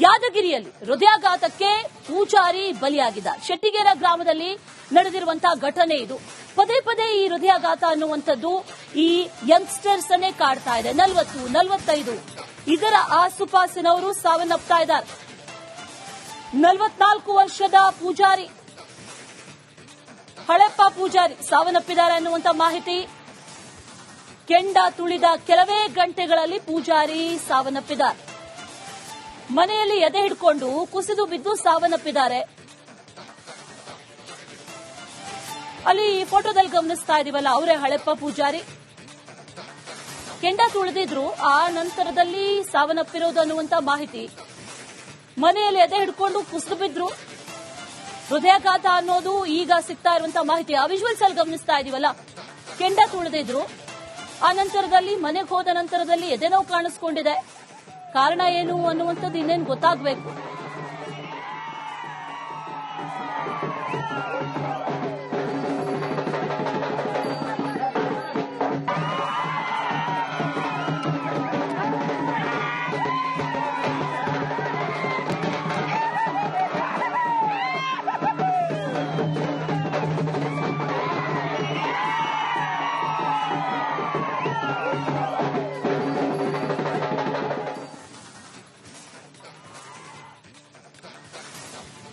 ಯಾದಗಿರಿಯಲ್ಲಿ ಹೃದಯಾಘಾತಕ್ಕೆ ಪೂಜಾರಿ ಬಲಿಯಾಗಿದ್ದಾರೆ. ಶೆಟ್ಟಿಗೆರೆ ಗ್ರಾಮದಲ್ಲಿ ನಡೆದಿರುವಂತಹ ಘಟನೆ ಇದು. ಪದೇ ಪದೇ ಈ ಹೃದಯಾಘಾತ ಅನ್ನುವಂಥದ್ದು ಈ ಯಂಗ್ಸ್ಟರ್ಸ್ ಅನ್ನೇ ಕಾಡ್ತಾ ಇದೆ. 40, 45 ಇದರ ಆಸುಪಾಸಿನವರು ಸಾವನ್ನಪ್ತಾ ಇದ್ದಾರೆ. 44 ವರ್ಷದ ಪೂಜಾರಿ ಹಳೆಪ್ಪ ಪೂಜಾರಿ ಸಾವನ್ನಪ್ಪಿದ್ದಾರೆ ಅನ್ನುವಂಥ ಮಾಹಿತಿ. ಕೆಂಡ ತುಳಿದ ಕೆಲವೇ ಗಂಟೆಗಳಲ್ಲಿ ಪೂಜಾರಿ ಸಾವನ್ನಪ್ಪಿದ್ದಾರೆ. ಮನೆಯಲ್ಲಿ ಎದೆ ಹಿಡ್ಕೊಂಡು ಕುಸಿದು ಬಿದ್ದು ಸಾವನ್ನಪ್ಪಿದ್ದಾರೆ. ಅಲ್ಲಿ ಫೋಟೋದಲ್ಲಿ ಗಮನಿಸ್ತಾ ಇದೀವಲ್ಲ, ಅವರೇ ಹಳೆಪ್ಪ ಪೂಜಾರಿ. ಕೆಂಡ ತುಳಿದಿದ್ರು, ಆ ನಂತರದಲ್ಲಿ ಸಾವನ್ನಪ್ಪಿರೋದು ಅನ್ನುವಂತ ಮಾಹಿತಿ. ಮನೆಯಲ್ಲಿ ಎದೆ ಹಿಡ್ಕೊಂಡು ಕುಸಿದು ಬಿದ್ರು, ಹೃದಯಾಘಾತ ಅನ್ನೋದು ಈಗ ಸಿಗ್ತಾ ಇರುವಂತಹ ಮಾಹಿತಿ. ಆ ವಿಜುವಲ್ಸ್ ಅಲ್ಲಿ ಗಮನಿಸ್ತಾ ಇದೀವಲ್ಲ, ಕೆಂಡ ತುಳಿದಿದ್ರು, ಆ ನಂತರದಲ್ಲಿ ಮನೆಗೆ ಹೋದ ನಂತರದಲ್ಲಿ ಎದೆ ನೋವು ಕಾಣಿಸ್ಕೊಂಡಿದೆ. ಕಾರಣ ಏನು ಅನ್ನುವಂಥದ್ದು ಇನ್ನೇನು ಗೊತ್ತಾಗಬೇಕು.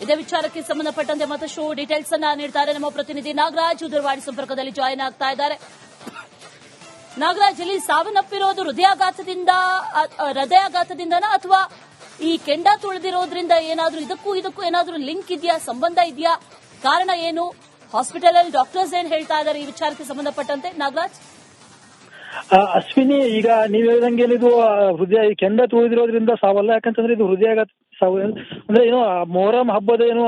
ಇದೇ ವಿಚಾರಕ್ಕೆ ಸಂಬಂಧಪಟ್ಟಂತೆ ಮತ್ತಷ್ಟು ಡೀಟೇಲ್ಸ್ ಅನ್ನ ನೀಡ್ತಾರೆ ನಮ್ಮ ಪ್ರತಿನಿಧಿ ನಾಗರಾಜ್. ದೂರವಾಣಿ ಸಂಪರ್ಕದಲ್ಲಿ ಜಾಯಿನ್ ಆಗ್ತಾ ಇದ್ದಾರೆ. ನಾಗರಾಜ್, ಇಲ್ಲಿ ಸಾವನ್ನಪ್ಪಿರೋದು ಹೃದಯಾಘಾತದಿಂದನಾ ಅಥವಾ ಈ ಕೆಂಡ ತುಳಿದಿರೋದ್ರಿಂದ ಏನಾದ್ರೂ ಇದಕ್ಕೂ ಏನಾದ್ರೂ ಲಿಂಕ್ ಇದೆಯಾ, ಸಂಬಂಧ ಇದೆಯಾ? ಕಾರಣ ಏನು? ಹಾಸ್ಪಿಟಲ್ ಅಲ್ಲಿ ಡಾಕ್ಟರ್ಸ್ ಏನ್ ಹೇಳ್ತಾ ಇದ್ದಾರೆ ಈ ವಿಚಾರಕ್ಕೆ ಸಂಬಂಧಪಟ್ಟಂತೆ? ನಾಗರಾಜ್, ಅಶ್ವಿನಿ, ಈಗ ನೀವ್ ಹೇಳ್ದಂಗೆ ಇದು ಹೃದಯ ಕೆಂಡ ತುಳಿದಿರೋದ್ರಿಂದ ಸಾವಲ್ಲ. ಯಾಕಂತಂದ್ರೆ ಇದು ಹೃದಯಾಘಾತ ಸಾವು ಅಂದ್ರೆ ಏನು, ಮೊಹರಂ ಹಬ್ಬದ ಏನು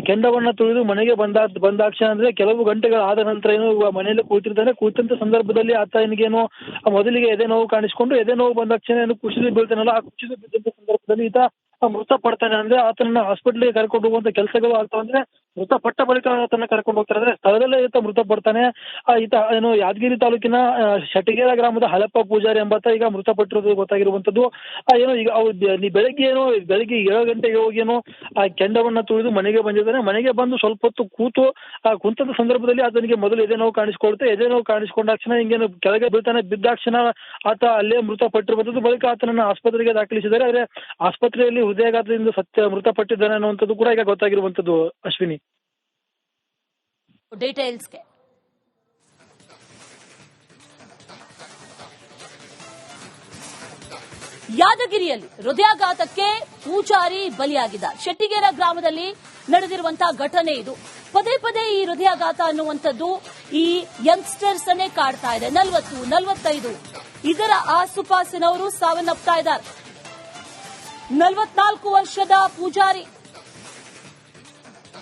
ಕೆಂಡವನ್ನ ತುಳಿದು ಮನೆಗೆ ಬಂದಾಕ್ಷಣ ಅಂದ್ರೆ ಕೆಲವು ಗಂಟೆಗಳಾದ ನಂತರ ಏನು ಮನೆಯಲ್ಲಿ ಕೂತಂತ ಸಂದರ್ಭದಲ್ಲಿ ಆತ ಏನಿಗೇನು ಮೊದಲಿಗೆ ಎದೆ ನೋವು ಕಾಣಿಸ್ಕೊಂಡು ಎದೆ ನೋವು ಬಂದಾಕ್ಷಣ ಏನು ಕುಸಿದು ಬೀಳ್ತಾನಲ್ಲ, ಆ ಕುಸಿದು ಬಿದ್ದಂತ ಸಂದರ್ಭದಲ್ಲಿ ಈತ ಮೃತಪಡ್ತಾನೆ. ಅಂದ್ರೆ ಆತನನ್ನ ಹಾಸ್ಪಿಟಲ್ಗೆ ಕರ್ಕೊಂಡು ಹೋಗುವಂತ ಕೆಲಸಗಳು ಆಗ್ತಾವ. ಅಂದ್ರೆ ಮೃತಪಟ್ಟ ಬಳಿಕ ಆತನ ಕರ್ಕೊಂಡು ಹೋಗ್ತಾರೆ. ಅಂದ್ರೆ ಸ್ಥಳದಲ್ಲೇ ಈತ ಮೃತಪಡ್ತಾನೆ. ಈತ ಏನು ಯಾದಗಿರಿ ತಾಲೂಕಿನ ಶೆಟ್ಟಿಗೆರೆ ಗ್ರಾಮದ ಹಳೆಪ್ಪ ಪೂಜಾರಿ ಎಂಬಾತ ಈಗ ಮೃತಪಟ್ಟಿರೋದು ಗೊತ್ತಾಗಿರುವಂತದ್ದು. ಏನು ಈಗ ಬೆಳಗ್ಗೆ 7 ಗಂಟೆಗೆ ಹೋಗಿ ಏನು ಆ ಕೆಂಡವನ್ನ ತುಳಿದು ಮನೆಗೆ ಬಂದಿದ್ದಾನೆ. ಮನೆಗೆ ಬಂದು ಸ್ವಲ್ಪ ಹೊತ್ತು ಕುಂತದ ಸಂದರ್ಭದಲ್ಲಿ ಆತನಿಗೆ ಮೊದಲು ಎದೆ ನೋವು ಕಾಣಿಸ್ಕೊಳ್ತೆ. ಎದೆ ನೋವು ಕಾಣಿಸ್ಕೊಂಡಾಕ್ಷಣ ಹಿಂಗೇನು ಕೆಳಗೆ ಬೀಳ್ತಾನೆ. ಬಿದ್ದಾಕ್ಷಣ ಆತ ಅಲ್ಲೇ ಮೃತಪಟ್ಟಿರುವಂತದ್ದು. ಬಳಿಕ ಆತನನ್ನ ಆಸ್ಪತ್ರೆಗೆ ದಾಖಲಿಸಿದ್ದಾರೆ. ಆದ್ರೆ ಆಸ್ಪತ್ರೆಯಲ್ಲಿ ಹೃದಯಾಘಾತದಿಂದ ಮೃತಪಟ್ಟಿದ್ದಾನೆ ಅನ್ನುವಂಥದ್ದು ಕೂಡ ಈಗ ಗೊತ್ತಾಗಿರುವಂತದ್ದು. ಅಶ್ವಿನಿ, ಡೀಟೇಲ್ಸ್ಗೆ ಯಾದಗಿರಿಯಲ್ಲಿ ಹೃದಯಾಘಾತಕ್ಕೆ ಪೂಜಾರಿ ಬಲಿಯಾಗಿದ್ದಾರೆ. ಶೆಟ್ಟಿಗೆರೆ ಗ್ರಾಮದಲ್ಲಿ ನಡೆದಿರುವಂತಹ ಘಟನೆ ಇದು. ಪದೇ ಪದೇ ಈ ಹೃದಯಾಘಾತ ಅನ್ನುವಂಥದ್ದು ಈ ಯಂಗ್ಸ್ಟರ್ಸ್ ಅನ್ನೇ ಕಾಡ್ತಾ ಇದೆ. 40, 45 ಇದರ ಆಸುಪಾಸಿನವರು ಸಾವನ್ನಪ್ತಾ ಇದ್ದಾರೆ. 44 ವರ್ಷದ ಪೂಜಾರಿ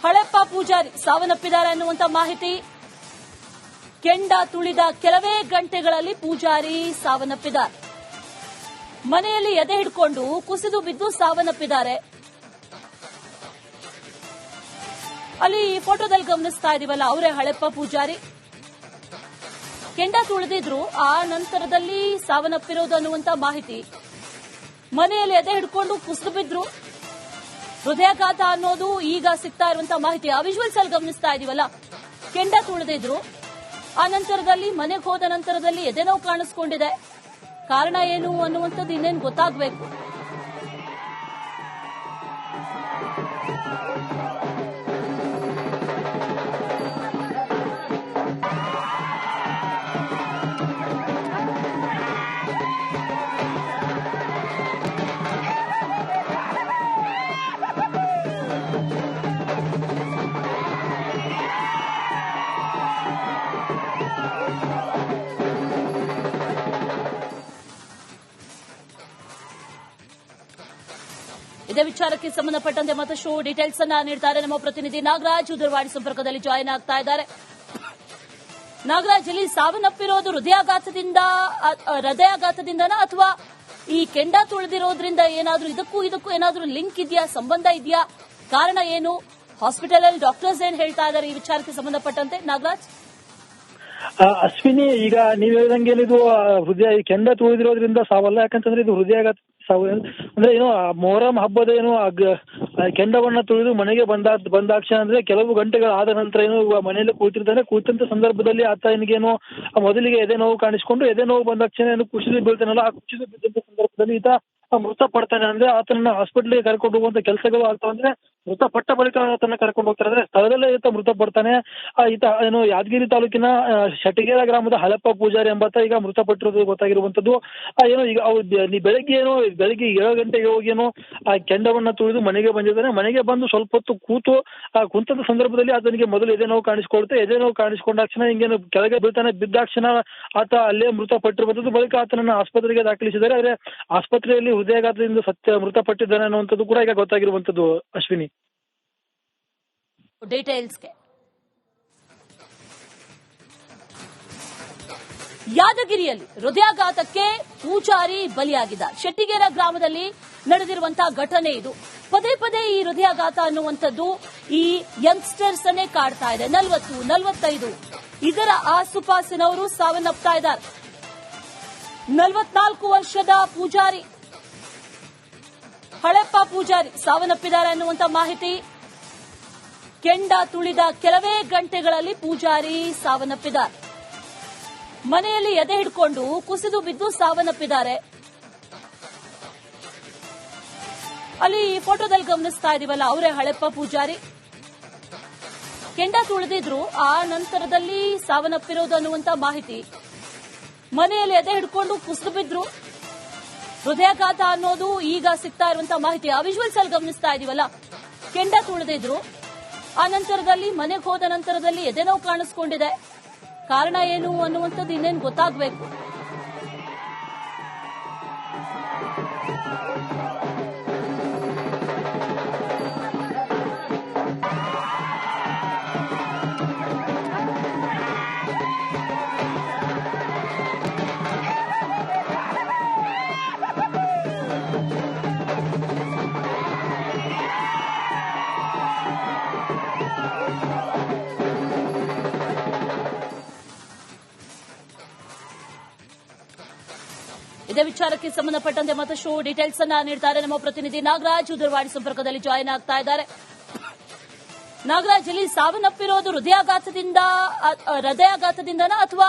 ಹಳೆಪ್ಪ ಪೂಜಾರಿ ಸಾವನ್ನಪ್ಪಿದ್ದಾರೆ ಅನ್ನುವಂಥ ಮಾಹಿತಿ. ಕೆಂಡ ತುಳಿದ ಕೆಲವೇ ಗಂಟೆಗಳಲ್ಲಿ ಪೂಜಾರಿ ಸಾವನ್ನಪ್ಪಿದ್ದಾರೆ. ಮನೆಯಲ್ಲಿ ಎದೆ ಹಿಡ್ಕೊಂಡು ಕುಸಿದು ಬಿದ್ದು ಸಾವನ್ನಪ್ಪಿದ್ದಾರೆ. ಅಲ್ಲಿ ಫೋಟೋದಲ್ಲಿ ಗಮನಿಸ್ತಾ ಇದೀವಲ್ಲ, ಅವರೇ ಹಳೆಪ್ಪ ಪೂಜಾರಿ. ಕೆಂಡ ತುಳಿದಿದ್ರು, ಆ ನಂತರದಲ್ಲಿ ಸಾವನ್ನಪ್ಪಿರೋದು ಅನ್ನುವಂಥ ಮಾಹಿತಿ. ಮನೆಯಲ್ಲಿ ಎದೆ ಹಿಡ್ಕೊಂಡು ಕುಸಿದು ಬಿದ್ರು, ಹೃದಯಾಘಾತ ಅನ್ನೋದು ಈಗ ಸಿಗ್ತಾ ಇರುವಂತಹ ಮಾಹಿತಿ. ಆ ವಿಜುವಲ್ಸ್ ಅಲ್ಲಿ ಗಮನಿಸ್ತಾ ಇದೀವಲ್ಲ, ಕೆಂಡ ತುಳಿದಿದ್ರು, ಆ ನಂತರದಲ್ಲಿ ಮನೆಗೆ ಹೋದ ನಂತರದಲ್ಲಿ ಎದೆ ನೋವು ಕಾಣಿಸ್ಕೊಂಡಿದೆ. ಕಾರಣ ಏನು ಅನ್ನುವಂಥದ್ದು ಇನ್ನೇನು ಗೊತ್ತಾಗಬೇಕು. ಇದೇ ವಿಚಾರಕ್ಕೆ ಸಂಬಂಧಪಟ್ಟಂತೆ ಮತ್ತಷ್ಟು ಡೀಟೇಲ್ಸ್ ಅನ್ನ ನೀಡ್ತಾರೆ ನಮ್ಮ ಪ್ರತಿನಿಧಿ ನಾಗರಾಜ್. ದೂರವಾಣಿ ಸಂಪರ್ಕದಲ್ಲಿ ಜಾಯಿನ್ ಆಗ್ತಾ ಇದ್ದಾರೆ. ನಾಗರಾಜ್, ಇಲ್ಲಿ ಸಾವನ್ನಪ್ಪಿರೋದು ಹೃದಯಾಘಾತದಿಂದನಾ ಅಥವಾ ಈ ಕೆಂಡ ತುಳಿದಿರೋದ್ರಿಂದ ಏನಾದ್ರೂ ಇದಕ್ಕೂ ಏನಾದ್ರೂ ಲಿಂಕ್ ಇದೆಯಾ, ಸಂಬಂಧ ಇದೆಯಾ? ಕಾರಣ ಏನು? ಹಾಸ್ಪಿಟಲ್ ಅಲ್ಲಿ ಡಾಕ್ಟರ್ಸ್ ಏನ್ ಹೇಳ್ತಾ ಇದ್ದಾರೆ ಈ ವಿಚಾರಕ್ಕೆ ಸಂಬಂಧಪಟ್ಟಂತೆ? ನಾಗರಾಜ್, ಅಶ್ವಿನಿ, ಈಗ ನೀವ್ ಹೇಳ್ದಂಗೆ ಇದು ಕೆಂಡ ತುಳಿದಿರೋದ್ರಿಂದ ಸಾವಲ್ಲ. ಯಾಕಂತಂದ್ರೆ ಇದು ಹೃದಯಾಘಾತ ಸಾವು ಅಂದ್ರೆ ಏನು ಮೊಹರಂ ಹಬ್ಬದ ಏನು ಕೆಂಡವನ್ನ ತುಳಿದು ಮನೆಗೆ ಬಂದಾಕ್ಷಣ ಅಂದ್ರೆ ಕೆಲವು ಗಂಟೆಗಳಾದ ನಂತರ ಏನು ಮನೆಯಲ್ಲಿ ಕೂತಿರ್ತಾನೆ. ಕೂತಂತ ಸಂದರ್ಭದಲ್ಲಿ ಆತ ಏನಿಗೇನು ಮೊದಲಿಗೆ ಎದೆ ನೋವು ಕಾಣಿಸಿಕೊಂಡು ಎದೆ ನೋವು ಬಂದಾಕ್ಷಣ ಏನು ಕುಸಿದು ಬೀಳ್ತಾನಲ್ಲ, ಆ ಕುಸಿದು ಬಿದ್ದಂತ ಸಂದರ್ಭದಲ್ಲಿ ಈತ ಮೃತಪಡ್ತಾನೆ. ಅಂದ್ರೆ ಆತನನ್ನ ಹಾಸ್ಪಿಟ್ಲಿಗೆ ಕರ್ಕೊಂಡು ಹೋಗುವಂತ ಕೆಲಸಗಳು ಆಗ್ತಾವ. ಅಂದ್ರೆ ಮೃತಪಟ್ಟ ಬಳಿಕ ಆತನ ಕರ್ಕೊಂಡು ಹೋಗ್ತಾರೆ. ಅಂದ್ರೆ ಸ್ಥಳದಲ್ಲೇ ಈತ ಮೃತಪಡ್ತಾನೆ. ಈತ ಏನು ಯಾದಗಿರಿ ತಾಲೂಕಿನ ಶೆಟ್ಟಿಗೇರ ಗ್ರಾಮದ ಹಲಪ್ಪ ಪೂಜಾರಿ ಎಂಬಾತ ಈಗ ಮೃತಪಟ್ಟಿರೋದು ಗೊತ್ತಾಗಿರುವಂತದ್ದು. ಏನು ಈಗ ಬೆಳಗ್ಗೆ 7 ಗಂಟೆಗೆ ಹೋಗಿ ಏನು ಆ ಕೆಂಡವನ್ನ ತುಳಿದು ಮನೆಗೆ ಬಂದಿದ್ದಾನೆ. ಮನೆಗೆ ಬಂದು ಸ್ವಲ್ಪ ಹೊತ್ತು ಕುಂತದ ಸಂದರ್ಭದಲ್ಲಿ ಆತನಿಗೆ ಮೊದಲು ಎದೆ ನೋವು ಕಾಣಿಸ್ಕೊಳುತ್ತೆ. ಎದೆ ನೋವು ಕಾಣಿಸ್ಕೊಂಡಾಕ್ಷಣ ಹಿಂಗೇನು ಕೆಳಗೆ ಬೀಳ್ತಾನೆ. ಬಿದ್ದಾಕ್ಷಣ ಆತ ಅಲ್ಲೇ ಮೃತಪಟ್ಟಿರುವಂತದ್ದು. ಬಳಿಕ ಆತನನ್ನ ಆಸ್ಪತ್ರೆಗೆ ದಾಖಲಿಸಿದ್ದಾರೆ. ಆದ್ರೆ ಆಸ್ಪತ್ರೆಯಲ್ಲಿ ಹೃದಯಾಘಾತದಿಂದ ಮೃತಪಟ್ಟಿದ್ದಾನೆ ಅನ್ನುವಂಥದ್ದು ಕೂಡ ಈಗ ಗೊತ್ತಾಗಿರುವಂತದ್ದು. ಅಶ್ವಿನಿ, ಡೀಟೇಲ್ಸ್ಗೆ ಯಾದಗಿರಿಯಲ್ಲಿ ಹೃದಯಾಘಾತಕ್ಕೆ ಪೂಜಾರಿ ಬಲಿಯಾಗಿದ್ದಾರೆ. ಶೆಟ್ಟಿಗೇರ ಗ್ರಾಮದಲ್ಲಿ ನಡೆದಿರುವಂತಹ ಘಟನೆ ಇದು. ಪದೇ ಪದೇ ಈ ಹೃದಯಾಘಾತ ಅನ್ನುವಂಥದ್ದು ಈ ಯಂಗ್ಸ್ಟರ್ಸ್ ಅನ್ನೇ ಕಾಡ್ತಾ ಇದೆ. 40, 45 ಇದರ ಆಸುಪಾಸಿನವರು ಸಾವನ್ನಪ್ತಾ ಇದ್ದಾರೆ. 44 ವರ್ಷದ ಪೂಜಾರಿ ಹಳೆಪ್ಪ ಪೂಜಾರಿ ಸಾವನ್ನಪ್ಪಿದ್ದಾರೆ ಅನ್ನುವಂಥ ಮಾಹಿತಿ. ಕೆಂಡ ತುಳಿದ ಕೆಲವೇ ಗಂಟೆಗಳಲ್ಲಿ ಪೂಜಾರಿ ಸಾವನ್ನಪ್ಪಿದ್ದಾರೆ. ಮನೆಯಲ್ಲಿ ಎದೆ ಹಿಡ್ಕೊಂಡು ಕುಸಿದು ಬಿದ್ದು ಸಾವನ್ನಪ್ಪಿದ್ದಾರೆ. ಅಲ್ಲಿ ಈ ಫೋಟೋದಲ್ಲಿ ಗಮನಿಸ್ತಾ ಇದೀವಲ್ಲ, ಅವರೇ ಹಳೆಪ್ಪ ಪೂಜಾರಿ. ಕೆಂಡ ತುಳಿದಿದ್ರು, ಆ ನಂತರದಲ್ಲಿ ಸಾವನ್ನಪ್ಪಿರೋದು ಅನ್ನುವಂಥ ಮಾಹಿತಿ. ಮನೆಯಲ್ಲಿ ಎದೆ ಹಿಡ್ಕೊಂಡು ಕುಸಿದು ಬಿದ್ರು, ಹೃದಯಾಘಾತ ಅನ್ನೋದು ಈಗ ಸಿಗ್ತಾ ಇರುವಂತಹ ಮಾಹಿತಿ. ಆ ವಿಜುವಲ್ಸ್ ಅಲ್ಲಿ ಗಮನಿಸ್ತಾ ಇದೀವಲ್ಲ, ಕೆಂಡ ತುಳಿದಿದ್ರು, ಆ ನಂತರದಲ್ಲಿ ಮನೆಗೆ ಹೋದ ನಂತರದಲ್ಲಿ ಎದೆ ನೋವು ಕಾಣಿಸ್ಕೊಂಡಿದೆ. ಕಾರಣ ಏನು ಅನ್ನುವಂಥದ್ದು ಇನ್ನೇನು ಗೊತ್ತಾಗಬೇಕು. ಇದೇ ವಿಚಾರಕ್ಕೆ ಸಂಬಂಧಪಟ್ಟಂತೆ ಮತ್ತಷ್ಟು ಡೀಟೇಲ್ಸ್ ಅನ್ನ ನೀಡ್ತಾರೆ ನಮ್ಮ ಪ್ರತಿನಿಧಿ ನಾಗರಾಜ್. ದೂರವಾಣಿ ಸಂಪರ್ಕದಲ್ಲಿ ಜಾಯಿನ್ ಆಗ್ತಾ ಇದ್ದಾರೆ. ನಾಗರಾಜ್, ಇಲ್ಲಿ ಸಾವನ್ನಪ್ಪಿರೋದು ಹೃದಯಾಘಾತದಿಂದನಾ ಅಥವಾ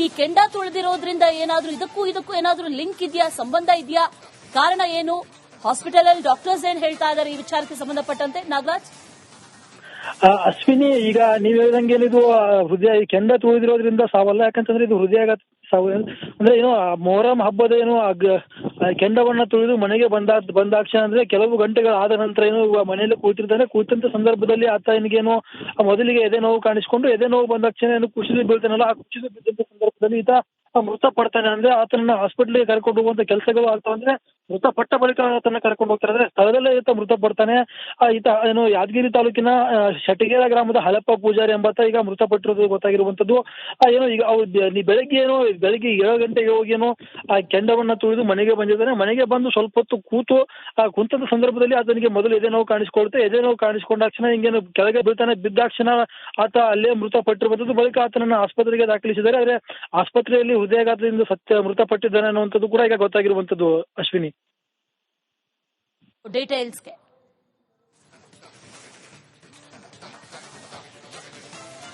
ಈ ಕೆಂಡ ತುಳಿದಿರೋದ್ರಿಂದ ಏನಾದ್ರೂ ಇದಕ್ಕೂ ಏನಾದ್ರೂ ಲಿಂಕ್ ಇದೆಯಾ, ಸಂಬಂಧ ಇದೆಯಾ? ಕಾರಣ ಏನು? ಹಾಸ್ಪಿಟಲ್ ಅಲ್ಲಿ ಡಾಕ್ಟರ್ಸ್ ಏನ್ ಹೇಳ್ತಾ ಇದ್ದಾರೆ ಈ ವಿಚಾರಕ್ಕೆ ಸಂಬಂಧಪಟ್ಟಂತೆ? ನಾಗರಾಜ್, ಅಶ್ವಿನಿ, ಈಗ ನೀವ್ ಹೇಳ್ದಂಗೆ ಇದು ಕೆಂಡ ತುಳಿದಿರೋದ್ರಿಂದ ಸಾವಲ್ಲ. ಯಾಕಂತಂದ್ರೆ ಇದು ಹೃದಯಾಘಾತ ಸಾವು. ಅಂದ್ರೆ ಏನು ಮೊಹರಂ ಹಬ್ಬದ ಏನು ಕೆಂಡವನ್ನ ತುಳಿದು ಮನೆಗೆ ಬಂದಾಕ್ಷಣ ಅಂದ್ರೆ ಕೆಲವು ಗಂಟೆಗಳಾದ ನಂತರ ಏನು ಮನೆಯಲ್ಲಿ ಕೂತಿರ್ತಾನೆ. ಕೂತಂತ ಸಂದರ್ಭದಲ್ಲಿ ಆತ ಏನಿಗೇನು ಮೊದಲಿಗೆ ಎದೆ ನೋವು ಕಾಣಿಸ್ಕೊಂಡು ಎದೆ ನೋವು ಬಂದಾಕ್ಷಣ ಏನು ಕುಸಿದು ಬೀಳ್ತಾನಲ್ಲ, ಆ ಕುಸಿದು ಬಿದ್ದಂತ ಸಂದರ್ಭದಲ್ಲಿ ಈತ ಮೃತಪಡ್ತಾನೆ. ಅಂದ್ರೆ ಆತನನ್ನ ಹಾಸ್ಪಿಟ್ಲಿಗೆ ಕರ್ಕೊಂಡು ಹೋಗುವಂತ ಕೆಲಸಗಳು ಆಗ್ತಾವ. ಅಂದ್ರೆ ಮೃತಪಟ್ಟ ಬಳಿಕ ಆತನ ಕರ್ಕೊಂಡು ಹೋಗ್ತಾರೆ. ಅಂದ್ರೆ ಸ್ಥಳದಲ್ಲೇ ಈತ ಮೃತಪಡ್ತಾನೆ. ಈತ ಏನು ಯಾದಗಿರಿ ತಾಲೂಕಿನ ಶೆಟ್ಟಿಗೇರ ಗ್ರಾಮದ ಹಲಪ್ಪ ಪೂಜಾರಿ ಎಂಬಾತ ಈಗ ಮೃತಪಟ್ಟಿರೋದು ಗೊತ್ತಾಗಿರುವಂತದ್ದು. ಏನು ಈಗ ಬೆಳಗ್ಗೆ 7 ಗಂಟೆಗೆ ಹೋಗಿ ಏನು ಆ ಕೆಂಡವನ್ನ ತುಳಿದು ಮನೆಗೆ ಬಂದಿದ್ದಾನೆ. ಮನೆಗೆ ಬಂದು ಸ್ವಲ್ಪ ಹೊತ್ತು ಕುಂತದ ಸಂದರ್ಭದಲ್ಲಿ ಆತನಿಗೆ ಮೊದಲು ಎದೆ ನೋವು ಕಾಣಿಸ್ಕೊಳುತ್ತೆ. ಎದೆ ನೋವು ಕಾಣಿಸ್ಕೊಂಡಾಕ್ಷಣ ಹಿಂಗೇನು ಕೆಳಗೆ ಬೀಳ್ತಾನೆ. ಬಿದ್ದಾಕ್ಷಣ ಆತ ಅಲ್ಲೇ ಮೃತಪಟ್ಟಿರುವಂತದ್ದು. ಬಳಿಕ ಆತನನ್ನ ಆಸ್ಪತ್ರೆಗೆ ದಾಖಲಿಸಿದ್ದಾರೆ. ಆದ್ರೆ ಆಸ್ಪತ್ರೆಯಲ್ಲಿ ಹೃದಯಾಘಾತದಿಂದ ಮೃತಪಟ್ಟಿದ್ದಾನೆ ಅನ್ನುವಂಥದ್ದು ಕೂಡ ಈಗ ಗೊತ್ತಾಗಿರುವಂತದ್ದು. ಅಶ್ವಿನಿ, ಡೀಟೇಲ್ಸ್ಗೆ